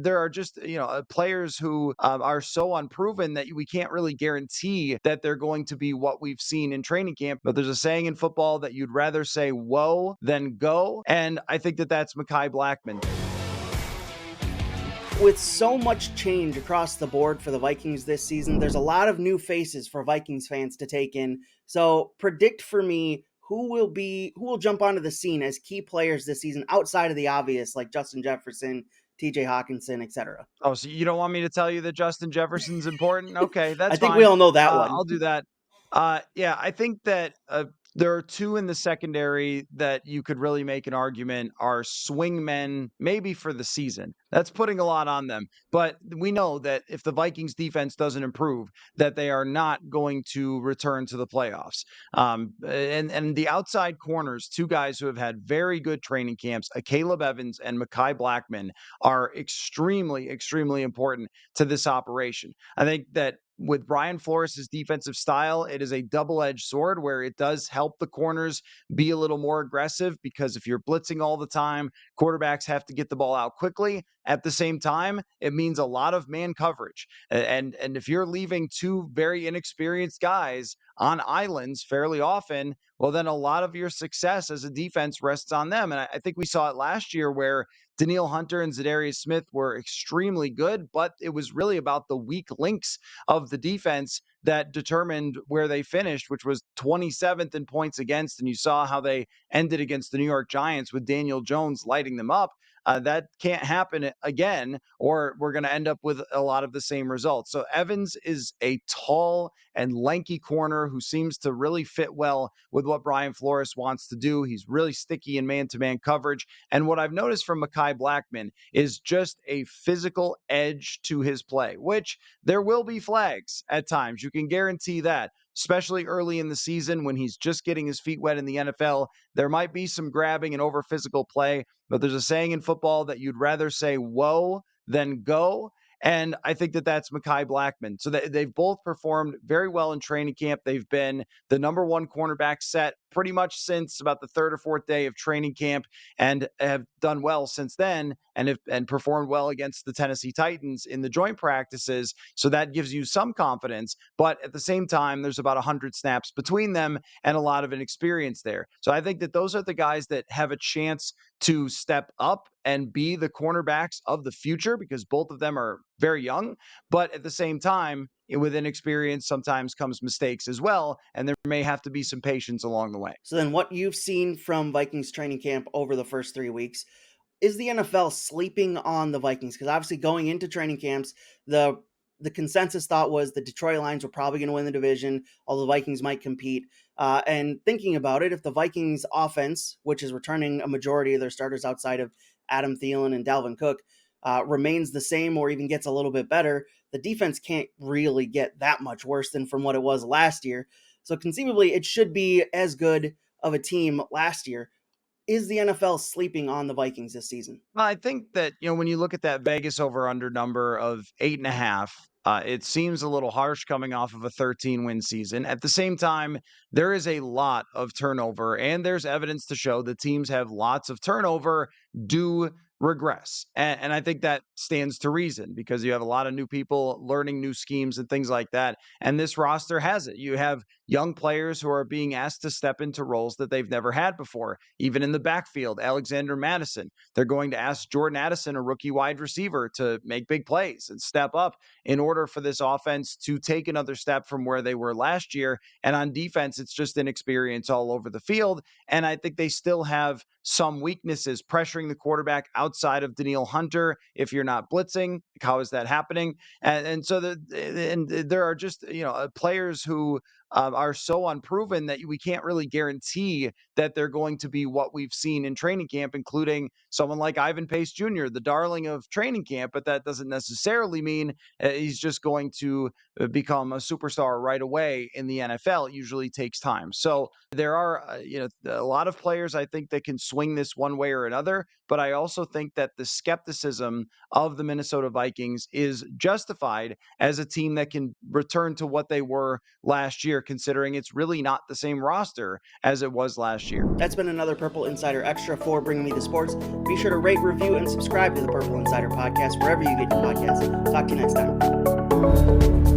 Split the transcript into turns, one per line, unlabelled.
there are just, players who are so unproven that we can't really guarantee that they're going to be what we've seen in training camp. But there's a saying in football that you'd rather say whoa than go. And I think that that's Mekhi Blackmon.
With so much change across the board for the Vikings this season, there's a lot of new faces for Vikings fans to take in. So predict for me who will jump onto the scene as key players this season outside of the obvious like Justin Jefferson, TJ Hawkinson, etc.
Oh, so you don't want me to tell you that Justin Jefferson's important? Okay,
I
that's
think we
fine.
all know that one.
I'll do that. Yeah, I think that there are two in the secondary that you could really make an argument are swing men, maybe for the season. That's putting a lot on them. But we know that if the Vikings defense doesn't improve, that they are not going to return to the playoffs. And the outside corners, two guys who have had very good training camps, Caleb Evans and Mekhi Blackmon, are extremely, extremely important to this operation. I think that with Brian Flores' defensive style, it is a double-edged sword where it does help the corners be a little more aggressive because if you're blitzing all the time, quarterbacks have to get the ball out quickly. At the same time, it means a lot of man coverage. And if you're leaving two very inexperienced guys on islands fairly often, well, then a lot of your success as a defense rests on them. And I think we saw it last year where Danielle Hunter and Zadarius Smith were extremely good, but it was really about the weak links of the defense that determined where they finished, which was 27th in points against. And you saw how they ended against the New York Giants with Daniel Jones lighting them up. That can't happen again, or we're going to end up with a lot of the same results. So Evans is a tall and lanky corner who seems to really fit well with what Brian Flores wants to do. He's really sticky in man-to-man coverage. And what I've noticed from Mekhi Blackmon is just a physical edge to his play, which there will be flags at times. You can guarantee that, especially early in the season when he's just getting his feet wet in the NFL. There might be some grabbing and over physical play, but there's a saying in football that you'd rather say whoa than go. And I think that that's Mekhi Blackmon. So they've both performed very well in training camp. They've been the number one cornerback set pretty much since about the third or fourth day of training camp and have done well since then and performed well against the Tennessee Titans in the joint practices. So that gives you some confidence. But at the same time, there's about 100 snaps between them and a lot of inexperience there. So I think that those are the guys that have a chance to step up and be the cornerbacks of the future because both of them are very young. But at the same time, with inexperience sometimes comes mistakes as well. And there may have to be some patience along the way.
So then what you've seen from Vikings training camp over the first 3 weeks, is the NFL sleeping on the Vikings? Because obviously going into training camps, the consensus thought was the Detroit Lions were probably going to win the division, although the Vikings might compete. And thinking about it, if the Vikings offense, which is returning a majority of their starters outside of Adam Thielen and Dalvin Cook, remains the same or even gets a little bit better, the defense can't really get that much worse than from what it was last year. So conceivably, it should be as good of a team last year. Is the NFL sleeping on the Vikings this season?
Well, I think that, when you look at that Vegas over under number of 8.5, it seems a little harsh coming off of a 13-win season. At the same time, there is a lot of turnover, and there's evidence to show that teams have lots of turnover do regress. And I think that stands to reason because you have a lot of new people learning new schemes and things like that. And this roster has it. You have young players who are being asked to step into roles that they've never had before, even in the backfield. Alexander Madison, they're going to ask Jordan Addison, a rookie wide receiver, to make big plays and step up in order for this offense to take another step from where they were last year. And on defense, it's just inexperience all over the field. And I think they still have some weaknesses pressuring the quarterback outside of Danielle Hunter. If you're not blitzing, how is that happening? And so there are just, players who are so unproven that we can't really guarantee that they're going to be what we've seen in training camp, including someone like Ivan Pace Jr., the darling of training camp. But that doesn't necessarily mean he's just going to become a superstar right away in the NFL. It usually takes time. So there are, a lot of players I think that can swing this one way or another. But I also think that the skepticism of the Minnesota Vikings is justified as a team that can return to what they were last year. year, considering it's really not the same roster as it was last year.
That's been another Purple Insider Extra for Bringing Me the Sports. Be sure to rate, review, and subscribe to the Purple Insider Podcast wherever you get your podcasts. Talk to you next time.